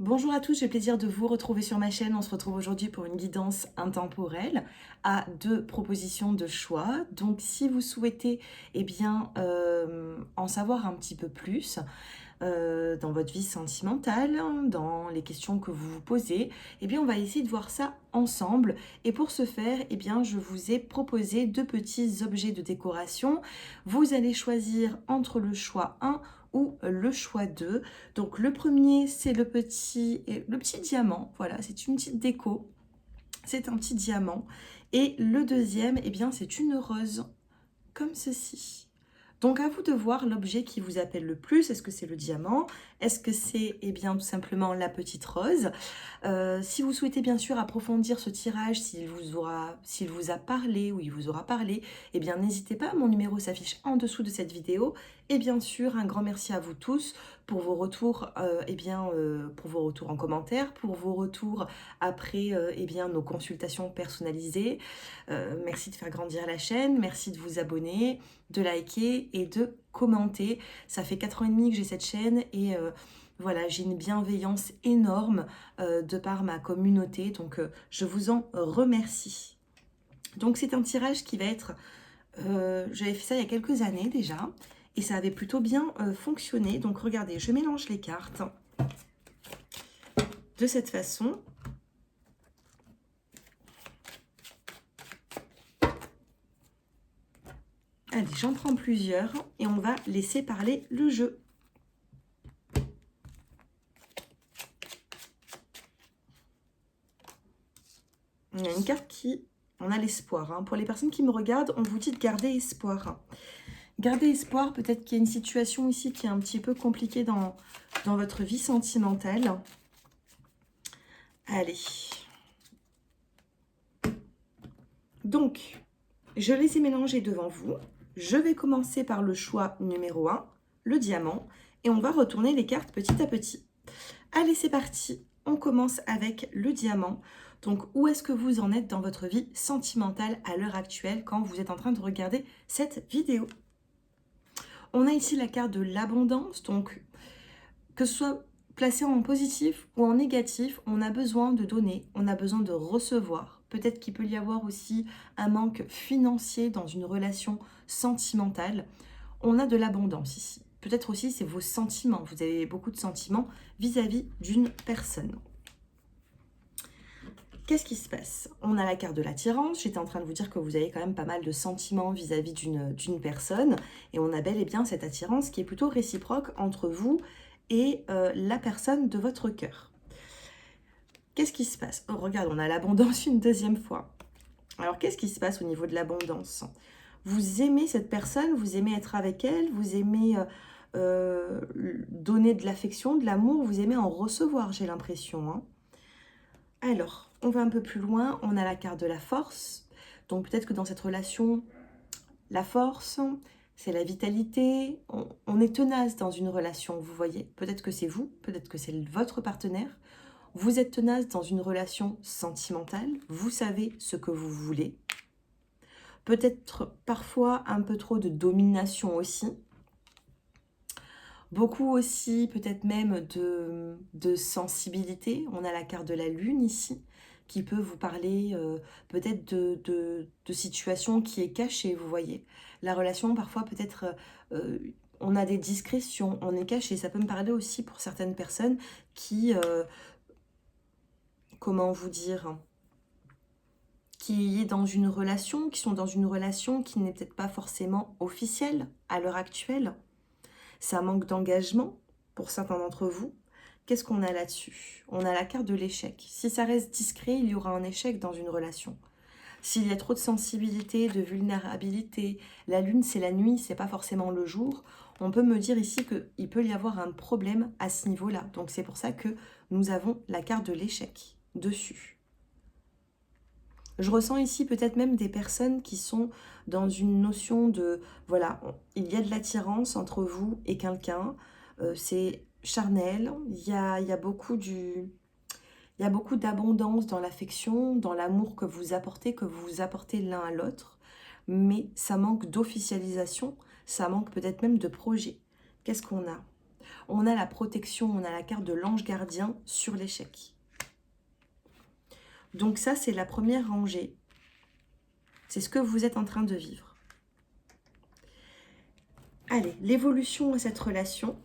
Bonjour à tous, j'ai le plaisir de vous retrouver sur ma chaîne. On se retrouve aujourd'hui pour une guidance intemporelle à 2 propositions de choix. Donc si vous souhaitez en savoir un petit peu plus dans votre vie sentimentale, dans les questions que vous vous posez, on va essayer de voir ça ensemble. Et pour ce faire, je vous ai proposé 2 petits objets de décoration. Vous allez choisir entre le choix 1 ou le choix 2. Donc le premier, c'est le petit diamant. Voilà, c'est une petite déco. C'est un petit diamant. Et le deuxième, c'est une rose, comme ceci. Donc à vous de voir l'objet qui vous appelle le plus. Est-ce que c'est le diamant? Est-ce que c'est tout simplement la petite rose? Si vous souhaitez bien sûr approfondir ce tirage, s'il vous a parlé ou il vous aura parlé, n'hésitez pas, mon numéro s'affiche en dessous de cette vidéo. Et bien sûr, un grand merci à vous tous pour vos retours, pour vos retours en commentaire, pour vos retours après nos consultations personnalisées. Merci de faire grandir la chaîne, merci de vous abonner, de liker et de commenter. Ça fait 4 ans et demi que j'ai cette chaîne et voilà, j'ai une bienveillance énorme de par ma communauté, donc je vous en remercie. Donc c'est un tirage qui va être, j'avais fait ça il y a quelques années déjà, et ça avait plutôt bien fonctionné. Donc regardez, je mélange les cartes de cette façon. Allez, j'en prends plusieurs et on va laisser parler le jeu. Il y a une carte qui... On a l'espoir. Hein. Pour les personnes qui me regardent, on vous dit de garder espoir. Gardez espoir, peut-être qu'il y a une situation ici qui est un petit peu compliquée dans votre vie sentimentale. Allez. Donc, je les ai mélangés devant vous. Je vais commencer par le choix numéro 1, le diamant, et on va retourner les cartes petit à petit. Allez, c'est parti. On commence avec le diamant. Donc, où est-ce que vous en êtes dans votre vie sentimentale à l'heure actuelle quand vous êtes en train de regarder cette vidéo? On a ici la carte de l'abondance. Donc, que ce soit placé en positif ou en négatif, on a besoin de donner, on a besoin de recevoir. Peut-être qu'il peut y avoir aussi un manque financier dans une relation sentimentale. On a de l'abondance ici. Peut-être aussi c'est vos sentiments. Vous avez beaucoup de sentiments vis-à-vis d'une personne. Qu'est-ce qui se passe? On a la carte de l'attirance. J'étais en train de vous dire que vous avez quand même pas mal de sentiments vis-à-vis d'une personne. Et on a bel et bien cette attirance qui est plutôt réciproque entre vous et la personne de votre cœur. Qu'est-ce qui se passe? Oh, regarde, on a l'abondance une deuxième fois. Alors, qu'est-ce qui se passe au niveau de l'abondance? Vous aimez cette personne, vous aimez être avec elle, vous aimez donner de l'affection, de l'amour, vous aimez en recevoir, j'ai l'impression. Hein. Alors, on va un peu plus loin, on a la carte de la force. Donc, peut-être que dans cette relation, la force, c'est la vitalité. On est tenace dans une relation, vous voyez. Peut-être que c'est vous, peut-être que c'est votre partenaire. Vous êtes tenace dans une relation sentimentale. Vous savez ce que vous voulez. Peut-être parfois un peu trop de domination aussi. Beaucoup aussi, peut-être même de sensibilité. On a la carte de la lune ici, qui peut vous parler peut-être de situations qui est cachée, vous voyez. La relation, parfois, peut-être, on a des discrétions, on est caché. Ça peut me parler aussi pour certaines personnes qui, comment vous dire, qui est dans une relation, qui sont dans une relation qui n'est peut-être pas forcément officielle à l'heure actuelle. Ça manque d'engagement pour certains d'entre vous. Qu'est-ce qu'on a là-dessus? On a la carte de l'échec. Si ça reste discret, il y aura un échec dans une relation. S'il y a trop de sensibilité, de vulnérabilité, la lune c'est la nuit, c'est pas forcément le jour, on peut me dire ici qu'il peut y avoir un problème à ce niveau-là. Donc c'est pour ça que nous avons la carte de l'échec dessus. Je ressens ici peut-être même des personnes qui sont dans une notion de, voilà, il y a de l'attirance entre vous et quelqu'un, c'est charnel, il y a beaucoup d'abondance dans l'affection, dans l'amour que vous apportez l'un à l'autre, mais ça manque d'officialisation, ça manque peut-être même de projet. Qu'est-ce qu'on a? On a la protection, on a la carte de l'ange gardien sur l'échec. Donc ça, c'est la première rangée. C'est ce que vous êtes en train de vivre. Allez, l'évolution de cette relation.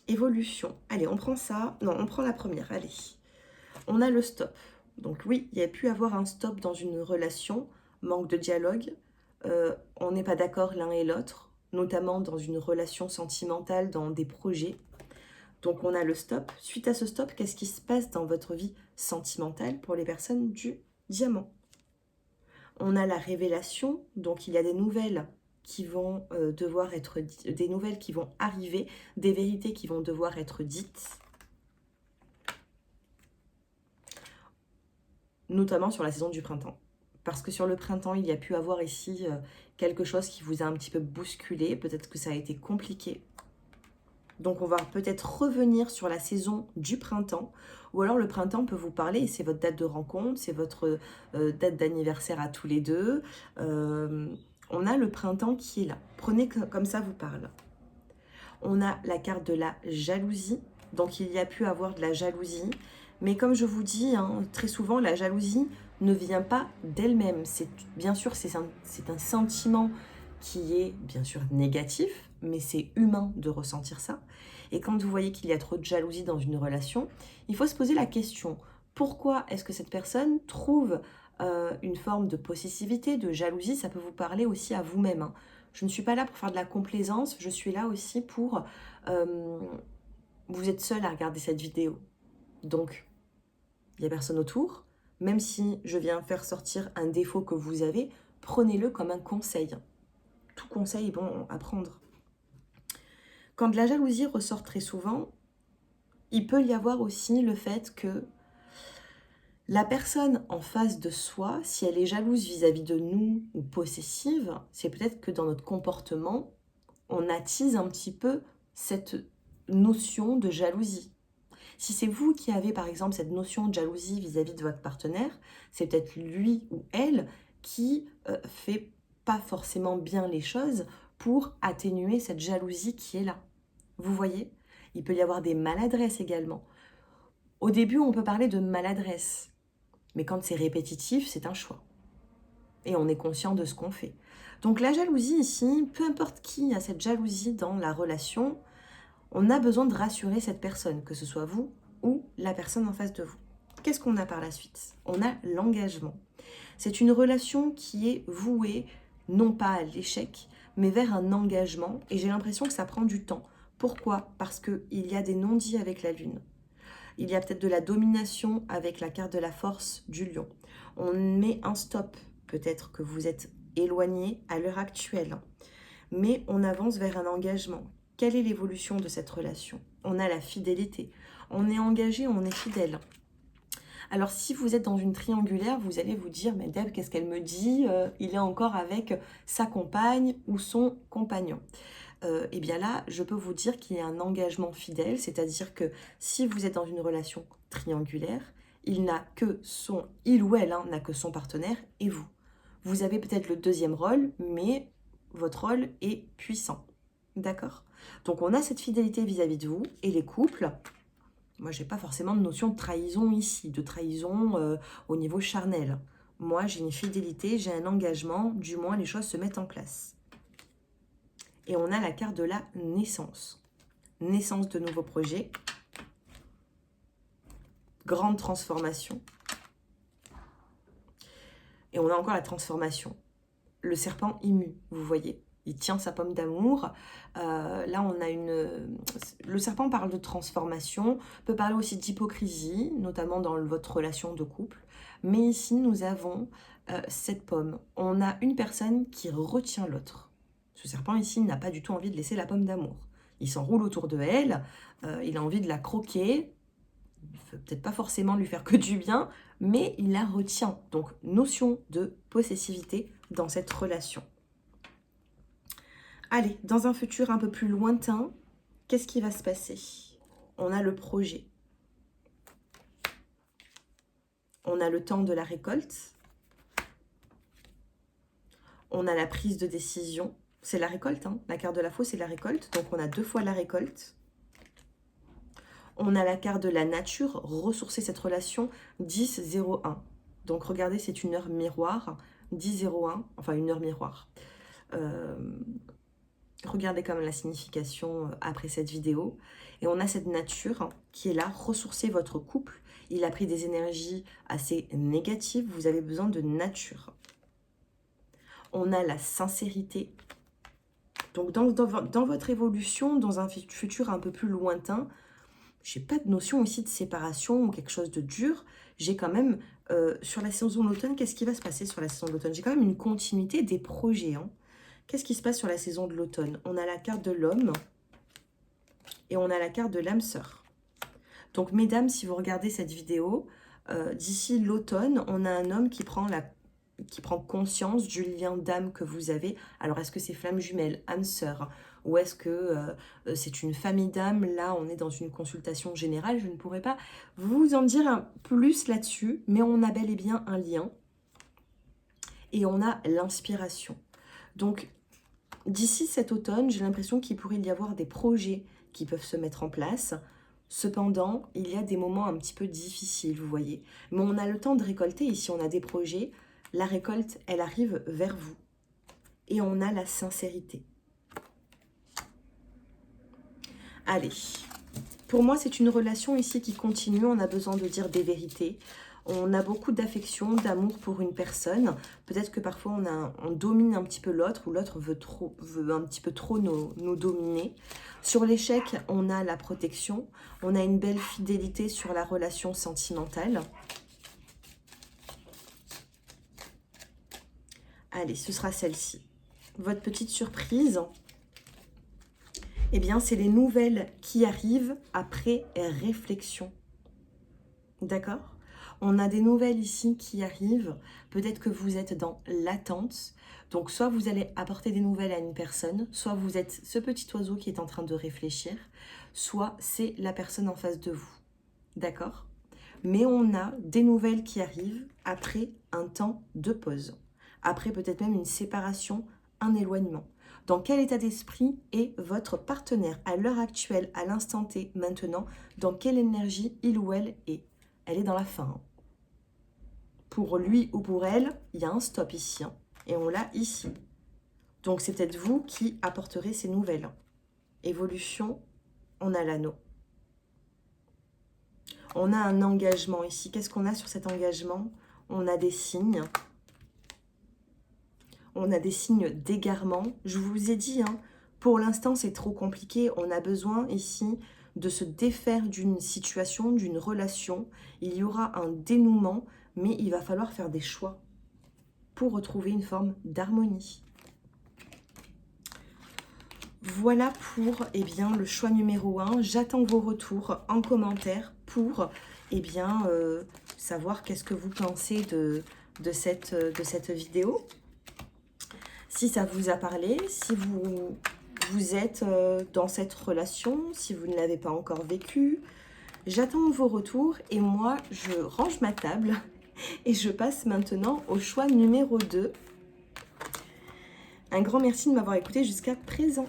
Évolution. Allez, on prend ça. Non, on prend la première. Allez. On a le stop. Donc oui, il y a pu avoir un stop dans une relation. Manque de dialogue. On n'est pas d'accord l'un et l'autre. Notamment dans une relation sentimentale, dans des projets. Donc on a le stop. Suite à ce stop, qu'est-ce qui se passe dans votre vie sentimentale pour les personnes du diamant? On a la révélation. Donc il y a des nouvelles qui vont devoir être dites, des nouvelles qui vont arriver, des vérités qui vont devoir être dites, notamment sur la saison du printemps. Parce que sur le printemps, il y a pu avoir ici quelque chose qui vous a un petit peu bousculé, peut-être que ça a été compliqué. Donc on va peut-être revenir sur la saison du printemps, ou alors le printemps peut vous parler, et c'est votre date de rencontre, c'est votre date d'anniversaire à tous les deux. On a le printemps qui est là. Prenez comme ça vous parle. On a la carte de la jalousie. Donc il y a pu avoir de la jalousie. Mais comme je vous dis, hein, très souvent, la jalousie ne vient pas d'elle-même. Bien sûr, c'est un sentiment qui est bien sûr négatif, mais c'est humain de ressentir ça. Et quand vous voyez qu'il y a trop de jalousie dans une relation, il faut se poser la question, pourquoi est-ce que cette personne trouve une forme de possessivité, de jalousie? Ça peut vous parler aussi à vous-même, hein. Je ne suis pas là pour faire de la complaisance, je suis là aussi pour... vous êtes seul à regarder cette vidéo. Donc, il n'y a personne autour. Même si je viens faire sortir un défaut que vous avez, prenez-le comme un conseil. Tout conseil est bon à prendre. Quand de la jalousie ressort très souvent, il peut y avoir aussi le fait que la personne en face de soi, si elle est jalouse vis-à-vis de nous ou possessive, c'est peut-être que dans notre comportement, on attise un petit peu cette notion de jalousie. Si c'est vous qui avez par exemple cette notion de jalousie vis-à-vis de votre partenaire, c'est peut-être lui ou elle qui fait pas forcément bien les choses pour atténuer cette jalousie qui est là. Vous voyez? Il peut y avoir des maladresses également. Au début, on peut parler de maladresse, mais quand c'est répétitif, c'est un choix. Et on est conscient de ce qu'on fait. Donc la jalousie ici, peu importe qui a cette jalousie dans la relation, on a besoin de rassurer cette personne, que ce soit vous ou la personne en face de vous. Qu'est-ce qu'on a par la suite? On a l'engagement. C'est une relation qui est vouée, non pas à l'échec, mais vers un engagement. Et j'ai l'impression que ça prend du temps. Pourquoi? Parce qu'il y a des non-dits avec la lune. Il y a peut-être de la domination avec la carte de la force du lion. On met un stop. Peut-être que vous êtes éloigné à l'heure actuelle. Mais on avance vers un engagement. Quelle est l'évolution de cette relation? On a la fidélité. On est engagé, on est fidèle. Alors si vous êtes dans une triangulaire, vous allez vous dire, mais Deb, qu'est-ce qu'elle me dit? Il est encore avec sa compagne ou son compagnon. Et bien là, je peux vous dire qu'il y a un engagement fidèle, c'est-à-dire que si vous êtes dans une relation triangulaire, il ou elle n'a que son partenaire et vous. Vous avez peut-être le deuxième rôle, mais votre rôle est puissant. D'accord? Donc on a cette fidélité vis-à-vis de vous et les couples. Moi, j'ai pas forcément de notion de trahison ici, de trahison au niveau charnel. Moi, j'ai une fidélité, j'ai un engagement, du moins les choses se mettent en place. Et on a la carte de la naissance. Naissance de nouveaux projets. Grande transformation. Et on a encore la transformation. Le serpent immu, vous voyez. Il tient sa pomme d'amour. Là, on a le serpent parle de transformation, peut parler aussi d'hypocrisie, notamment dans votre relation de couple. Mais ici, nous avons cette pomme. On a une personne qui retient l'autre. Ce serpent ici n'a pas du tout envie de laisser la pomme d'amour. Il s'enroule autour de elle, il a envie de la croquer. Il ne peut peut-être pas forcément lui faire que du bien, mais il la retient. Donc, notion de possessivité dans cette relation. Allez, dans un futur un peu plus lointain, qu'est-ce qui va se passer? On a le projet. On a le temps de la récolte. On a la prise de décision. c'est la récolte, hein. La carte de la faux, c'est la récolte. Donc, on a 2 fois la récolte. On a la carte de la nature, ressourcer cette relation, 10-01. Donc, regardez, c'est une heure miroir, 10-01, enfin une heure miroir. Regardez quand même la signification après cette vidéo. Et on a cette nature qui est là, ressourcer votre couple. Il a pris des énergies assez négatives, vous avez besoin de nature. On a la sincérité. Donc dans votre évolution, dans un futur un peu plus lointain, j'ai pas de notion ici de séparation ou quelque chose de dur. J'ai quand même, sur la saison de l'automne, qu'est-ce qui va se passer sur la saison de l'automne? J'ai quand même une continuité des projets, hein. Qu'est-ce qui se passe sur la saison de l'automne? On a la carte de l'homme et on a la carte de l'âme sœur. Donc, mesdames, si vous regardez cette vidéo, d'ici l'automne, on a un homme qui prend conscience du lien d'âme que vous avez. Alors, est-ce que c'est flamme jumelle, âme sœur, ou est-ce que c'est une famille d'âmes? Là, on est dans une consultation générale. Je ne pourrais pas vous en dire plus là-dessus, mais on a bel et bien un lien. Et on a l'inspiration. Donc, d'ici cet automne, j'ai l'impression qu'il pourrait y avoir des projets qui peuvent se mettre en place. Cependant, il y a des moments un petit peu difficiles, vous voyez. Mais on a le temps de récolter. Ici, on a des projets. La récolte, elle arrive vers vous. Et on a la sincérité. Allez. Pour moi, c'est une relation ici qui continue. On a besoin de dire des vérités. On a beaucoup d'affection, d'amour pour une personne. Peut-être que parfois on domine un petit peu l'autre ou l'autre veut un petit peu trop nous dominer. Sur l'échec, on a la protection. On a une belle fidélité sur la relation sentimentale. Allez, ce sera celle-ci. Votre petite surprise, eh bien, c'est les nouvelles qui arrivent après réflexion. D'accord ? On a des nouvelles ici qui arrivent. Peut-être que vous êtes dans l'attente. Donc, soit vous allez apporter des nouvelles à une personne, soit vous êtes ce petit oiseau qui est en train de réfléchir, soit c'est la personne en face de vous. D'accord? Mais on a des nouvelles qui arrivent après un temps de pause. Après peut-être même une séparation, un éloignement. Dans quel état d'esprit est votre partenaire à l'heure actuelle, à l'instant T, maintenant? Dans quelle énergie il ou elle est? Elle est dans la fin. Pour lui ou pour elle, il y a un stop ici. Et on l'a ici. Donc c'est peut-être vous qui apporterez ces nouvelles. Évolution, on a l'anneau. On a un engagement ici. Qu'est-ce qu'on a sur cet engagement? On a des signes. On a des signes d'égarement. Je vous ai dit, pour l'instant, c'est trop compliqué. On a besoin ici de se défaire d'une situation, d'une relation. Il y aura un dénouement, mais il va falloir faire des choix pour retrouver une forme d'harmonie. Voilà pour le choix numéro 1. J'attends vos retours en commentaire pour savoir qu'est-ce que vous pensez de cette vidéo. Si ça vous a parlé, si vous êtes dans cette relation, si vous ne l'avez pas encore vécu, j'attends vos retours et moi, je range ma table et je passe maintenant au choix numéro 2. Un grand merci de m'avoir écouté jusqu'à présent.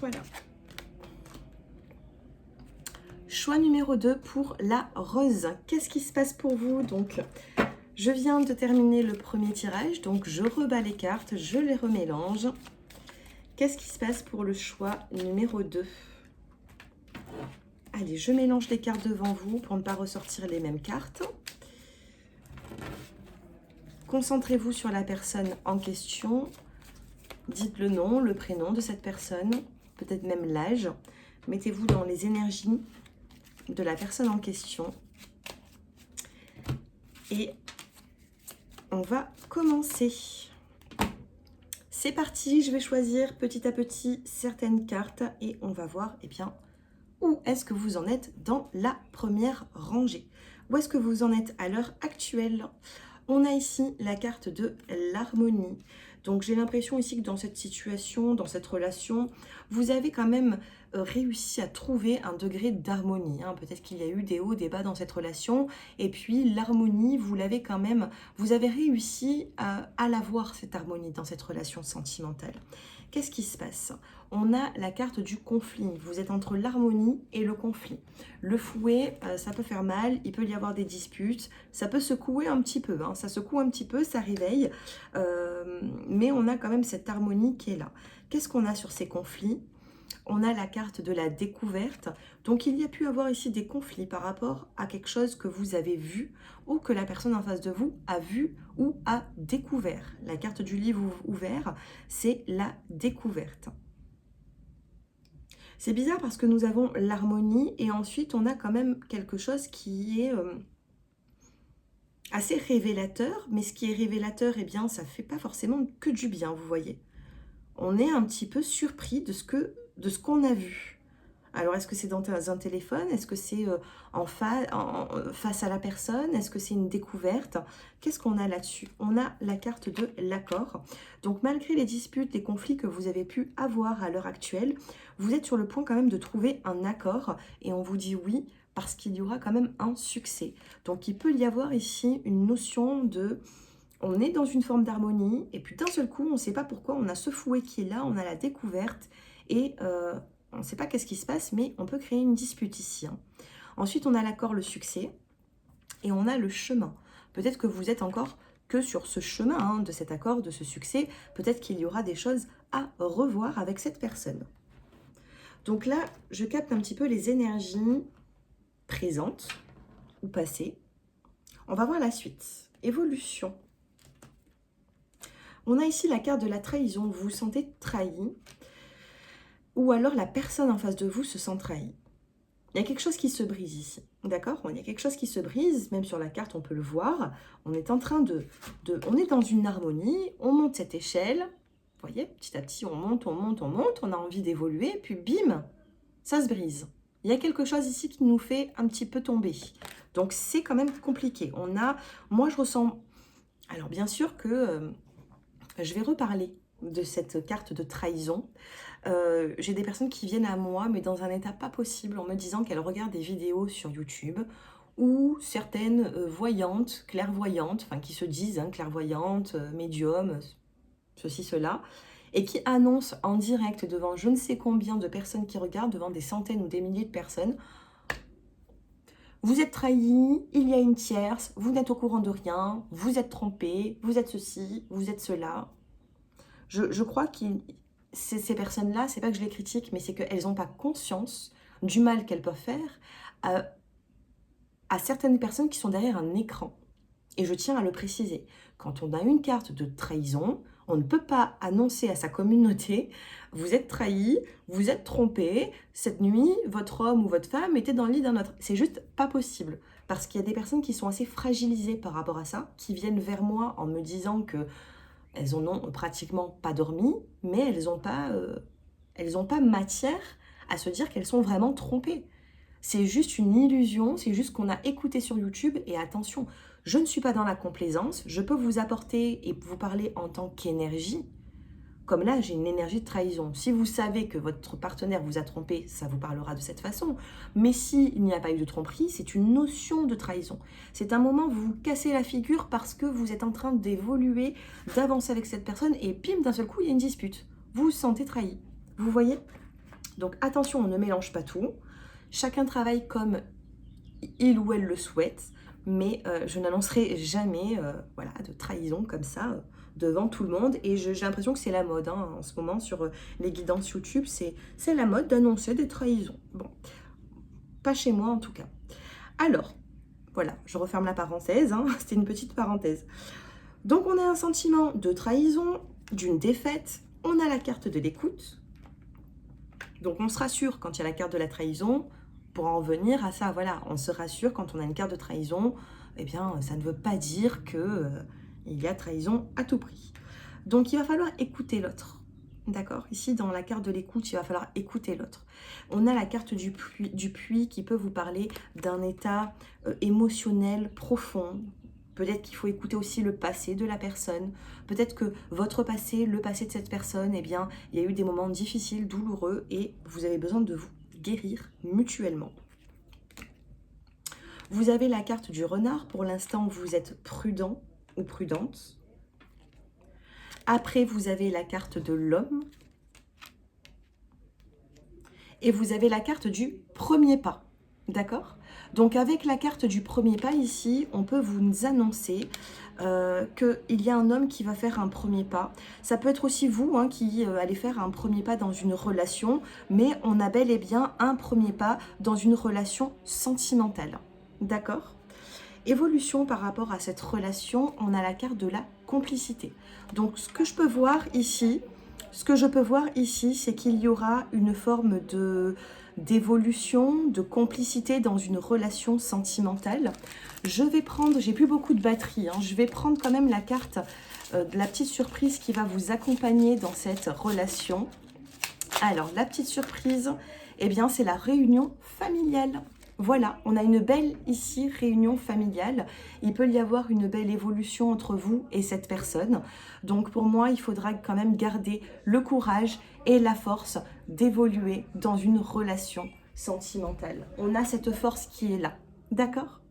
Voilà. Choix numéro 2 pour la rose. Qu'est-ce qui se passe pour vous? Donc, je viens de terminer le premier tirage. Donc, je rebats les cartes, je les remélange. Qu'est-ce qui se passe pour le choix numéro 2? Allez, je mélange les cartes devant vous pour ne pas ressortir les mêmes cartes. Concentrez-vous sur la personne en question. Dites le nom, le prénom de cette personne, peut-être même l'âge. Mettez-vous dans les énergies de la personne en question. Et on va commencer. C'est parti, je vais choisir petit à petit certaines cartes et on va voir où est-ce que vous en êtes dans la première rangée. Où est-ce que vous en êtes à l'heure actuelle? On a ici la carte de l'harmonie. Donc j'ai l'impression ici que dans cette situation, dans cette relation, vous avez quand même réussi à trouver un degré d'harmonie, hein. Peut-être qu'il y a eu des hauts, des bas dans cette relation. Et puis l'harmonie, vous l'avez quand même, vous avez réussi à l'avoir, cette harmonie dans cette relation sentimentale. Qu'est-ce qui se passe? On a la carte du conflit. Vous êtes entre l'harmonie et le conflit. Le fouet, ça peut faire mal, il peut y avoir des disputes, ça peut secouer un petit peu, hein, ça secoue un petit peu, ça réveille, mais on a quand même cette harmonie qui est là. Qu'est-ce qu'on a sur ces conflits? On a la carte de la découverte, donc il y a pu avoir ici des conflits par rapport à quelque chose que vous avez vu ou que la personne en face de vous a vu ou a découvert. La carte du livre ouvert, c'est la découverte. C'est bizarre parce que nous avons l'harmonie et ensuite on a quand même quelque chose qui est assez révélateur. Mais ce qui est révélateur, eh bien, ça ne fait pas forcément que du bien, vous voyez. On est un petit peu surpris de ce qu'on a vu. Alors, est-ce que c'est dans un téléphone? Est-ce que c'est face à la personne? Est-ce que c'est une découverte? Qu'est-ce qu'on a là-dessus? On a la carte de l'accord. Donc, malgré les disputes, les conflits que vous avez pu avoir à l'heure actuelle, vous êtes sur le point quand même de trouver un accord. Et on vous dit oui, parce qu'il y aura quand même un succès. Donc, il peut y avoir ici une notion de... On est dans une forme d'harmonie, et puis d'un seul coup, on ne sait pas pourquoi, on a ce fouet qui est là, on a la découverte, et on ne sait pas qu'est-ce qui se passe, mais on peut créer une dispute ici, hein. Ensuite, on a l'accord, le succès, et on a le chemin. Peut-être que vous êtes encore que sur ce chemin, hein, de cet accord, de ce succès. Peut-être qu'il y aura des choses à revoir avec cette personne. Donc là, je capte un petit peu les énergies présentes ou passées. On va voir la suite. Évolution. On a ici la carte de la trahison. Vous vous sentez trahi. Ou alors la personne en face de vous se sent trahie. Il y a quelque chose qui se brise ici. D'accord? Il y a quelque chose qui se brise. Même sur la carte, on peut le voir. On est en train on est dans une harmonie. On monte cette échelle. Vous voyez? Petit à petit, on monte, on monte, on monte. On a envie d'évoluer. Puis bim, ça se brise. Il y a quelque chose ici qui nous fait un petit peu tomber. Donc, c'est quand même compliqué. Moi, je ressens... Alors, bien sûr que... je vais reparler de cette carte de trahison. J'ai des personnes qui viennent à moi, mais dans un état pas possible, en me disant qu'elles regardent des vidéos sur YouTube ou certaines voyantes, clairvoyantes, enfin qui se disent clairvoyantes, médiums, ceci, cela, et qui annoncent en direct devant je ne sais combien de personnes qui regardent, devant des centaines ou des milliers de personnes: vous êtes trahi, il y a une tierce, vous n'êtes au courant de rien, vous êtes trompé, vous êtes ceci, vous êtes cela. Je crois que ces personnes-là, c'est pas que je les critique, mais c'est qu'elles n'ont pas conscience du mal qu'elles peuvent faire à certaines personnes qui sont derrière un écran. Et je tiens à le préciser. Quand on a une carte de trahison, on ne peut pas annoncer à sa communauté: vous êtes trahi, vous êtes trompé, cette nuit, votre homme ou votre femme était dans le lit d'un autre. C'est juste pas possible. Parce qu'il y a des personnes qui sont assez fragilisées par rapport à ça, qui viennent vers moi en me disant que elles en ont pratiquement pas dormi, mais elles n'ont pas matière à se dire qu'elles sont vraiment trompées. C'est juste une illusion, c'est juste qu'on a écouté sur YouTube. Et attention, je ne suis pas dans la complaisance, je peux vous apporter et vous parler en tant qu'énergie. Comme là, j'ai une énergie de trahison. Si vous savez que votre partenaire vous a trompé, ça vous parlera de cette façon. Mais s'il n'y a pas eu de tromperie, c'est une notion de trahison. C'est un moment où vous vous cassez la figure parce que vous êtes en train d'évoluer, d'avancer avec cette personne, et pim, d'un seul coup, il y a une dispute. Vous vous sentez trahi. Vous voyez? Donc attention, on ne mélange pas tout. Chacun travaille comme il ou elle le souhaite, mais je n'annoncerai jamais de trahison comme ça devant tout le monde. Et j'ai l'impression que c'est la mode en ce moment sur les guidances YouTube, c'est la mode d'annoncer des trahisons. Bon, pas chez moi en tout cas. Alors, voilà, je referme la parenthèse, c'était une petite parenthèse. Donc on a un sentiment de trahison, d'une défaite, on a la carte de l'écoute. Donc on se rassure quand il y a la carte de la trahison. Pour en venir à ça, voilà, on se rassure quand on a une carte de trahison, eh bien, ça ne veut pas dire que il y a trahison à tout prix. Donc, il va falloir écouter l'autre, d'accord? Ici, dans la carte de l'écoute, il va falloir écouter l'autre. On a la carte du puits qui peut vous parler d'un état émotionnel profond. Peut-être qu'il faut écouter aussi le passé de la personne. Peut-être que votre passé, le passé de cette personne, eh bien, il y a eu des moments difficiles, douloureux, et vous avez besoin de vous guérir mutuellement. Vous avez la carte du renard. Pour l'instant, vous êtes prudent ou prudente. Après, vous avez la carte de l'homme. Et vous avez la carte du premier pas. D'accord? Donc avec la carte du premier pas ici, on peut vous annoncer qu'il y a un homme qui va faire un premier pas. Ça peut être aussi vous qui allez faire un premier pas dans une relation, mais on a bel et bien un premier pas dans une relation sentimentale. D'accord? Évolution par rapport à cette relation, on a la carte de la complicité. Donc ce que je peux voir ici, c'est qu'il y aura une forme d'évolution, de complicité dans une relation sentimentale. Je vais prendre, j'ai plus beaucoup de batterie, je vais prendre quand même la carte de la petite surprise qui va vous accompagner dans cette relation. Alors, la petite surprise, eh bien, c'est la réunion familiale. Voilà, on a une belle ici réunion familiale. Il peut y avoir une belle évolution entre vous et cette personne. Donc pour moi, il faudra quand même garder le courage et la force d'évoluer dans une relation sentimentale. On a cette force qui est là. D'accord ?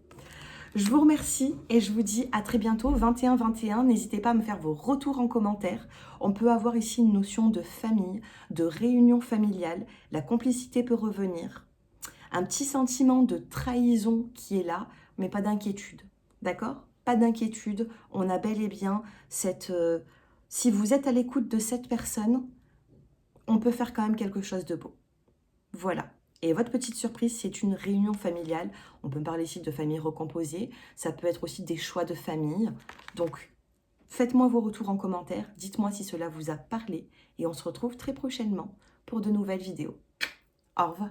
Je vous remercie et je vous dis à très bientôt, 21-21. N'hésitez pas à me faire vos retours en commentaire. On peut avoir ici une notion de famille, de réunion familiale. La complicité peut revenir. Un petit sentiment de trahison qui est là, mais pas d'inquiétude. D'accord? Pas d'inquiétude. On a bel et bien cette... si vous êtes à l'écoute de cette personne, on peut faire quand même quelque chose de beau. Voilà. Et votre petite surprise, c'est une réunion familiale. On peut parler ici de famille recomposée. Ça peut être aussi des choix de famille. Donc, faites-moi vos retours en commentaire. Dites-moi si cela vous a parlé. Et on se retrouve très prochainement pour de nouvelles vidéos. Au revoir.